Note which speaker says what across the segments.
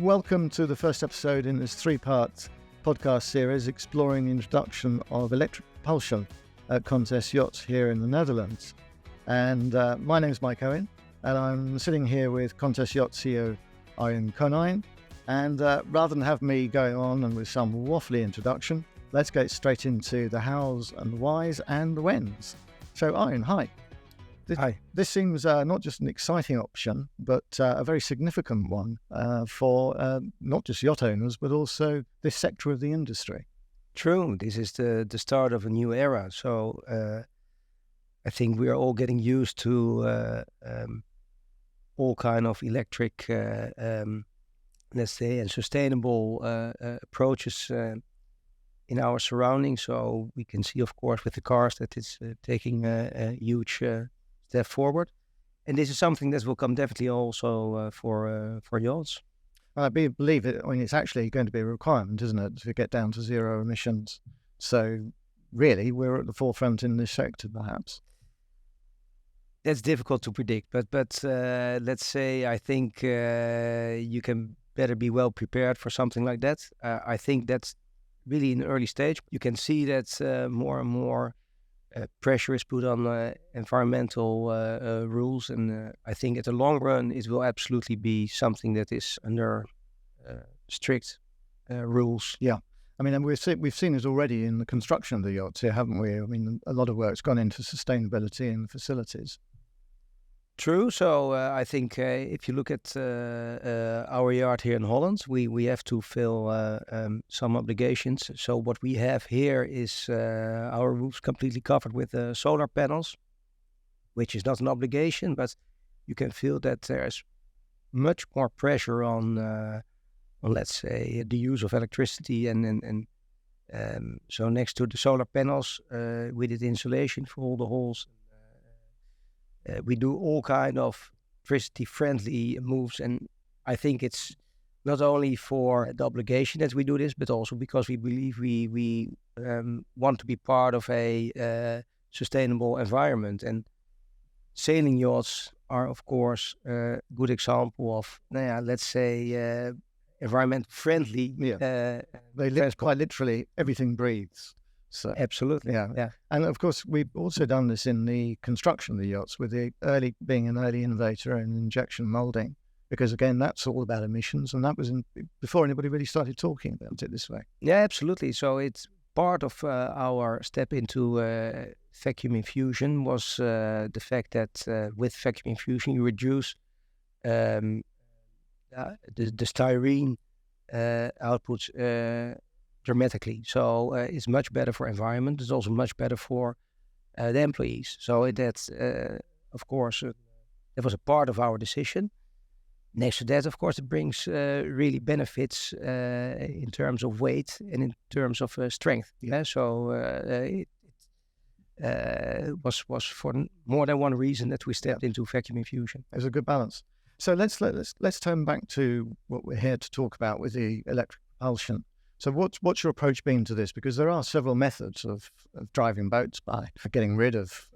Speaker 1: Welcome to the first episode in this three-part podcast series exploring the introduction of electric propulsion at Contest Yachts here in the Netherlands. And my name is Mike Owen, and I'm sitting here with Contest Yachts CEO Arjen Conijn. And rather than have me going on and with some waffly introduction, let's get straight into the hows and the whys and the whens. So Arjen, hi.
Speaker 2: Hi.
Speaker 1: This seems not just an exciting option, but a very significant one for not just yacht owners, but also this sector of the industry.
Speaker 2: True. This is the start of a new era. So I think we are all getting used to all kind of electric, let's say, and sustainable approaches in our surroundings. So we can see, of course, with the cars that it's taking a huge step forward, and this is something that will come definitely also for yachts.
Speaker 1: I believe it. I mean, it's actually going to be a requirement, isn't it, to get down to zero emissions? So, really, we're at the forefront in this sector, perhaps.
Speaker 2: That's difficult to predict, but let's say I think you can better be well prepared for something like that. I think that's really in the early stage. You can see that more and more pressure is put on environmental rules, and I think at the long run it will absolutely be something that is under strict rules.
Speaker 1: Yeah, I mean, and we've seen it already in the construction of the yachts here, haven't we? I mean, a lot of work's gone into sustainability in the facilities.
Speaker 2: True. So I think if you look at our yard here in Holland, we have to fill some obligations. So what we have here is our roofs completely covered with solar panels, which is not an obligation, but you can feel that there's much more pressure on let's say, the use of electricity and so next to the solar panels, we did insulation for all the halls. We do all kind of electricity-friendly moves, and I think it's not only for the obligation that we do this, but also because we believe we want to be part of a sustainable environment. And sailing yachts are, of course, a good example of, let's say, environment-friendly.
Speaker 1: Yeah. They live quite literally, everything breathes. So,
Speaker 2: absolutely,
Speaker 1: yeah. And of course, we've also done this in the construction of the yachts, with being an early innovator in injection molding, because again, that's all about emissions, and that was before anybody really started talking about it this way.
Speaker 2: Yeah, absolutely. So it's part of our step into vacuum infusion was the fact that with vacuum infusion you reduce the styrene outputs dramatically. So it's much better for environment. It's also much better for the employees. So that's, of course, that was a part of our decision. Next to that, of course, it brings really benefits in terms of weight and in terms of strength. Yeah. So it was for more than one reason that we stepped into vacuum infusion.
Speaker 1: There's a good balance. So let's turn back to what we're here to talk about with the electric propulsion. So what's your approach been to this? Because there are several methods of driving boats for getting rid of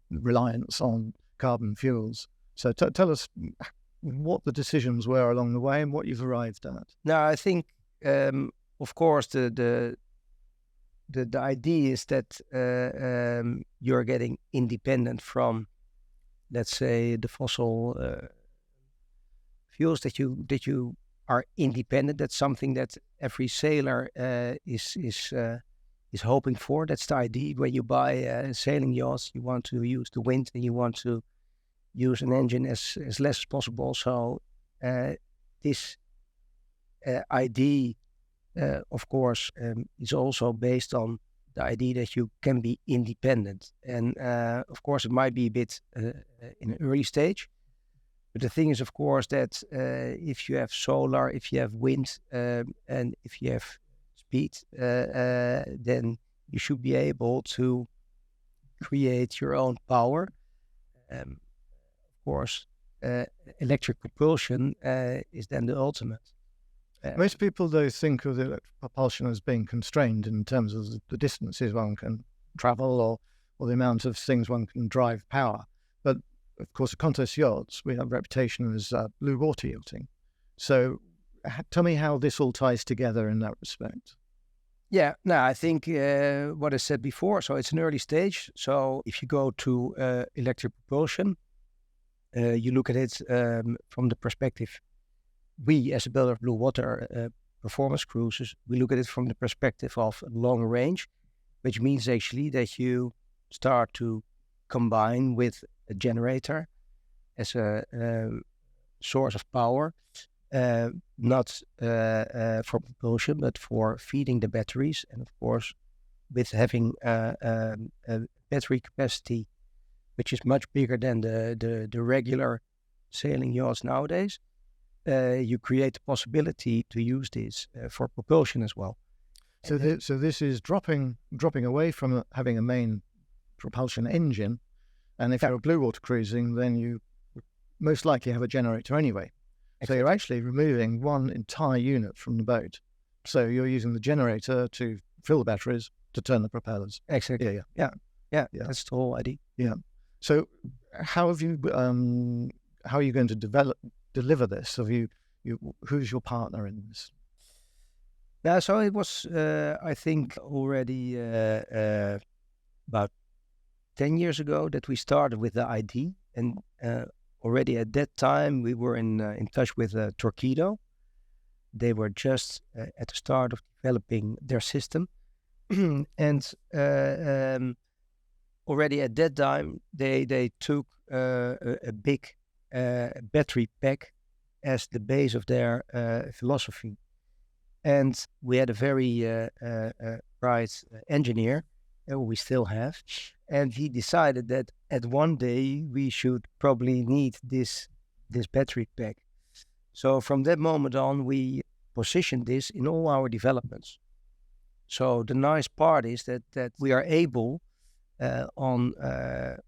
Speaker 1: reliance on carbon fuels. So tell us what the decisions were along the way and what you've arrived at.
Speaker 2: Now, I think, of course, the idea is that you're getting independent from, let's say, the fossil fuels, that you are independent. That's something that every sailor is hoping for. That's the idea. When you buy a sailing yacht, you want to use the wind and you want to use an engine as less as possible. So this idea, of course, is also based on the idea that you can be independent. And of course, it might be a bit in an early stage. But the thing is, of course, that if you have solar, if you have wind, and if you have speed, then you should be able to create your own power. Of course, electric propulsion is then the ultimate.
Speaker 1: Most people, though, think of the electric propulsion as being constrained in terms of the distances one can travel or the amount of things one can drive power. But of course, at Contest Yachts, we have a reputation as bluewater yachting. So tell me how this all ties together in that respect.
Speaker 2: Yeah, no, I think what I said before, so it's an early stage. So if you go to electric propulsion, you look at it from the perspective, we as a builder of blue water performance cruises, we look at it from the perspective of long range, which means actually that you start to combine with a generator as a source of power, not for propulsion, but for feeding the batteries. And of course, with having a battery capacity, which is much bigger than the regular sailing yachts nowadays, you create the possibility to use this for propulsion as well.
Speaker 1: So, this is dropping away from having a main propulsion engine, and if you're blue water cruising, then you most likely have a generator anyway. Exactly. So you're actually removing one entire unit from the boat. So you're using the generator to fill the batteries to turn the propellers.
Speaker 2: Exactly. Yeah. That's the whole idea.
Speaker 1: Yeah. So how are you going to deliver this? Who's your partner in this?
Speaker 2: Yeah, so it was, I think, already about 10 years ago that we started with the ID. And already at that time, we were in touch with Torqeedo. They were just at the start of developing their system. And already at that time, they took a big battery pack as the base of their philosophy. And we had a very bright engineer, we still have, and he decided that at one day we should probably need this battery pack. So from that moment on, we positioned this in all our developments. So the nice part is that we are able on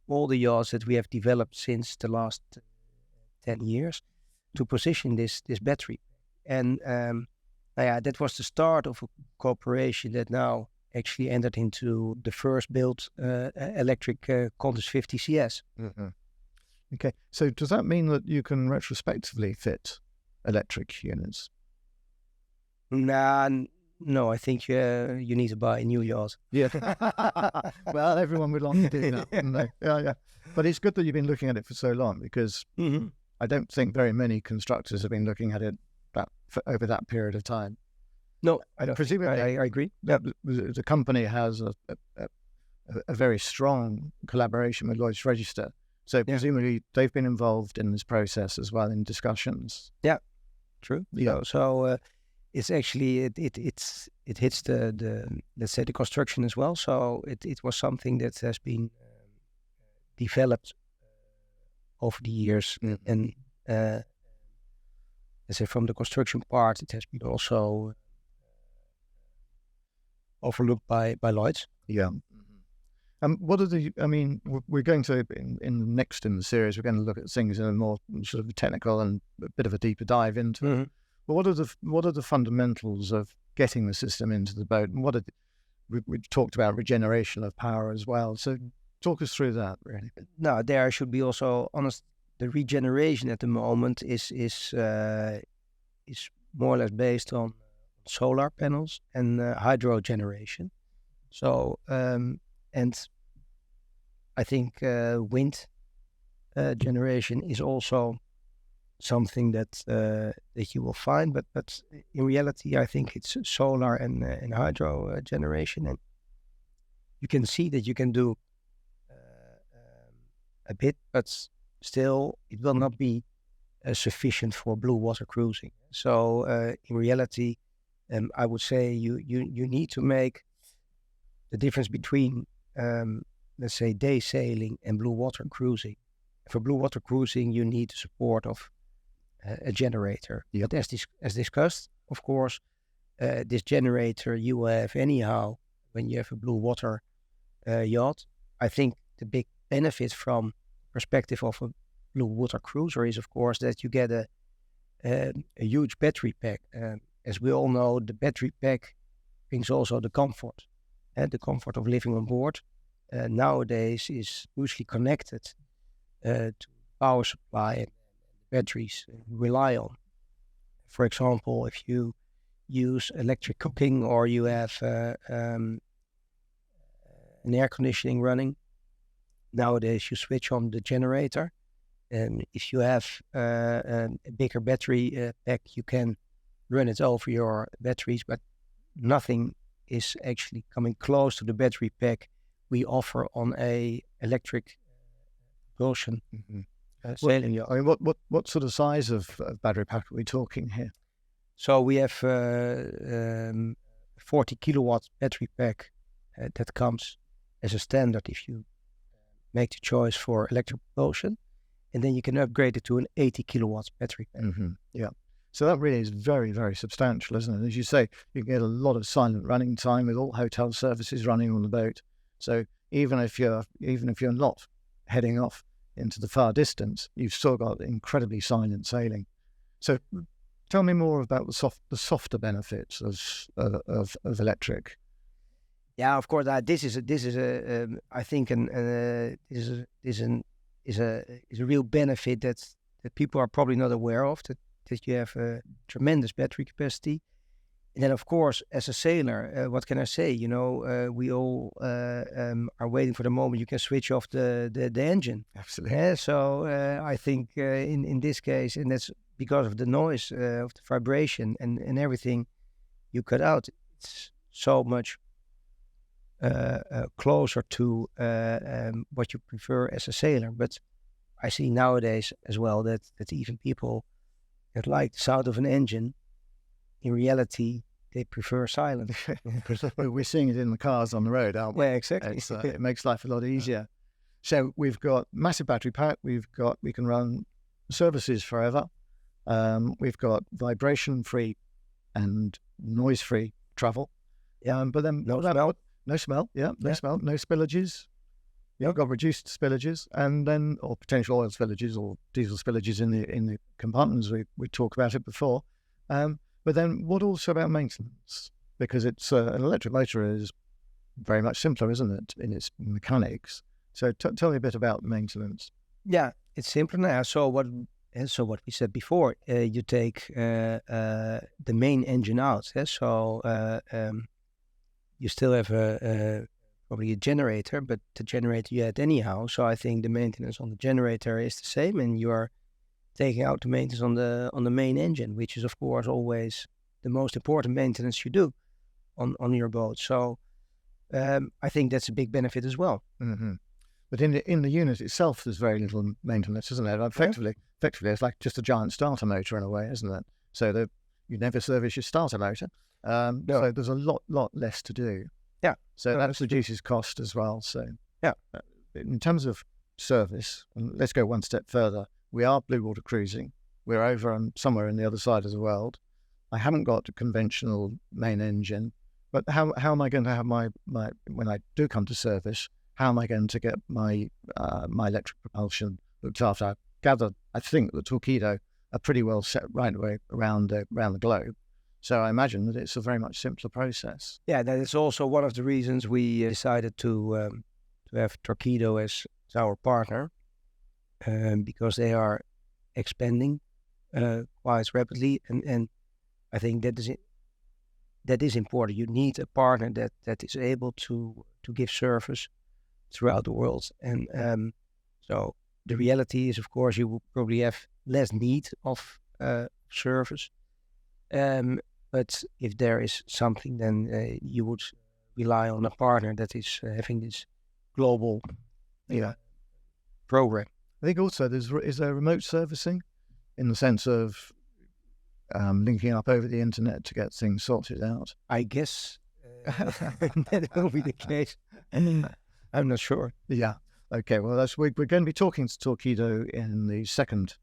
Speaker 2: all the yachts that we have developed since the last 10 years to position this battery. And that was the start of a cooperation that now actually entered into the first built electric Contest 50 CS.
Speaker 1: Mm-hmm. Okay, so does that mean that you can retrospectively fit electric units?
Speaker 2: No, I think you need to buy a new yacht.
Speaker 1: Yeah. Well, everyone would like to do that, wouldn't they? Yeah. But it's good that you've been looking at it for so long, because I don't think very many constructors have been looking at it over that period of time.
Speaker 2: No, I don't. Presumably, I agree.
Speaker 1: Yeah, the company has a very strong collaboration with Lloyd's Register, so presumably they've been involved in this process as well in discussions.
Speaker 2: Yeah, true.
Speaker 1: Yeah.
Speaker 2: So it's actually it hits the let's say the construction as well. So it was something that has been developed over the years, and let's say from the construction part, it has been also overlooked by Lloyd's.
Speaker 1: Yeah. What are we're going to, next in the series, we're going to look at things in a more sort of technical and a bit of a deeper dive into. Mm-hmm. But what are the fundamentals of getting the system into the boat? And we've talked about regeneration of power as well. So talk us through that, really.
Speaker 2: No, there I should be also honest. The regeneration at the moment is more or less based on solar panels and hydro generation. So and I think wind generation is also something that you will find, but in reality, I think it's solar and hydro generation, and you can see that you can do a bit, but still it will not be sufficient for blue water cruising. So in reality, I would say you need to make the difference between let's say day sailing and blue water cruising. For blue water cruising, you need the support of a generator. Yep. But as discussed, of course, this generator you will have anyhow when you have a blue water yacht. I think the big benefit from perspective of a blue water cruiser is, of course, that you get a huge battery pack. As we all know, the battery pack brings also the comfort, and the comfort of living on board. Nowadays is usually connected to power supply and batteries we rely on for example, if you use electric cooking or you have an air conditioning running, nowadays you switch on the generator. And if you have a bigger battery pack, you can run it over your batteries, but nothing is actually coming close to the battery pack we offer on a electric propulsion sailing yacht.
Speaker 1: I mean, what sort of size of battery pack are we talking here?
Speaker 2: So we have 40 kilowatt battery pack that comes as a standard if you make the choice for electric propulsion, and then you can upgrade it to an 80 kilowatts battery pack.
Speaker 1: Yeah. So that really is very, very substantial, isn't it? As you say, you can get a lot of silent running time with all hotel services running on the boat. So even if you're not heading off into the far distance, you've still got incredibly silent sailing. So tell me more about the softer benefits of electric.
Speaker 2: Yeah, of course. This is I think a real benefit that people are probably not aware of. That you have a tremendous battery capacity, and then of course, as a sailor, what can I say? We all are waiting for the moment you can switch off the engine.
Speaker 1: Absolutely.
Speaker 2: So I think in this case, and that's because of the noise, of the vibration, and everything you cut out. It's so much closer to what you prefer as a sailor. But I see nowadays as well that even people that like the sound of an engine, in reality, they prefer silence.
Speaker 1: We're seeing it in the cars on the road, aren't we?
Speaker 2: Yeah, exactly.
Speaker 1: It makes life a lot easier. So we've got massive battery pack. We can run services forever. We've got vibration-free and noise-free travel.
Speaker 2: Yeah,
Speaker 1: but then
Speaker 2: no smell.
Speaker 1: No smell. Yeah, no smell. No spillages. You've got reduced spillages, and then or potential oil spillages or diesel spillages in the compartments. We talked about it before. But then what also about maintenance? Because it's an electric motor is very much simpler, isn't it, in its mechanics? So tell me a bit about maintenance.
Speaker 2: Yeah, it's simpler now. So what we said before, you take the main engine out. So you still have probably a generator, but the generator you had anyhow. So I think the maintenance on the generator is the same, and you are taking out the maintenance on the main engine, which is of course always the most important maintenance you do on your boat. So I think that's a big benefit as well.
Speaker 1: Mm-hmm. But in the unit itself, there's very little maintenance, isn't there? Effectively, it's like just a giant starter motor in a way, isn't it? So you never service your starter motor. No. So there's a lot less to do.
Speaker 2: Yeah.
Speaker 1: So that reduces cost as well. So
Speaker 2: yeah.
Speaker 1: In terms of service, and let's go one step further. We are bluewater cruising. We're over somewhere in the other side of the world. I haven't got a conventional main engine, but how am I going to have my when I do come to service? How am I going to get my electric propulsion looked after? I think the Torqeedo are pretty well set right away around the globe. So I imagine that it's a very much simpler process.
Speaker 2: Yeah, that is also one of the reasons we decided to have Torqeedo as our partner, because they are expanding quite rapidly, and I think that is important. You need a partner that is able to give service throughout the world, and so the reality is, of course, you will probably have less need of service. But if there is something, then you would rely on a partner that is having this global program.
Speaker 1: I think also is there remote servicing in the sense of linking up over the internet to get things sorted out?
Speaker 2: I guess that will be the case. I'm not sure.
Speaker 1: Yeah. Okay. Well, we're going to be talking to Torqeedo in the second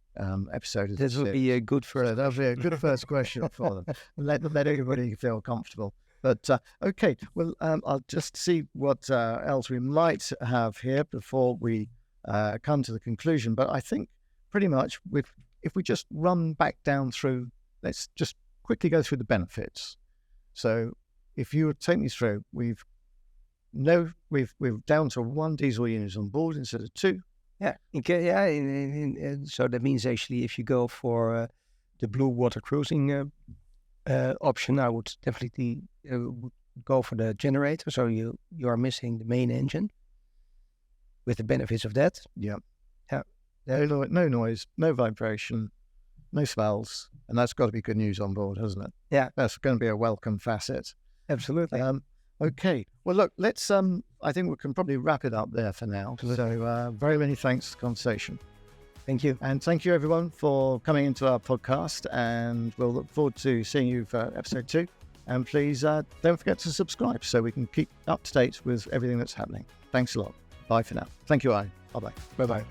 Speaker 1: episode.
Speaker 2: This will be a good first.
Speaker 1: That'll be a good first question for them. Let everybody feel comfortable. But okay, well, I'll just see what else we might have here before we come to the conclusion. But I think pretty much if we just run back down through, let's just quickly go through the benefits. So if you would take me through, we've down to one diesel unit on board instead of two.
Speaker 2: Yeah. Okay. Yeah. So that means actually, if you go for the blue water cruising option, I would definitely would go for the generator. So you are missing the main engine with the benefits of that.
Speaker 1: Yeah.
Speaker 2: Yeah.
Speaker 1: No noise, no vibration, no smells, and that's got to be good news on board, hasn't it?
Speaker 2: Yeah.
Speaker 1: That's going to be a welcome facet.
Speaker 2: Absolutely.
Speaker 1: Okay. Well, look, let's. I think we can probably wrap it up there for now. So, very many thanks for the conversation.
Speaker 2: Thank you.
Speaker 1: And thank you, everyone, for coming into our podcast. And we'll look forward to seeing you for episode 2. And please don't forget to subscribe so we can keep up to date with everything that's happening. Thanks a lot. Bye for now. Thank you, Arjen. Bye-bye.
Speaker 2: Bye-bye.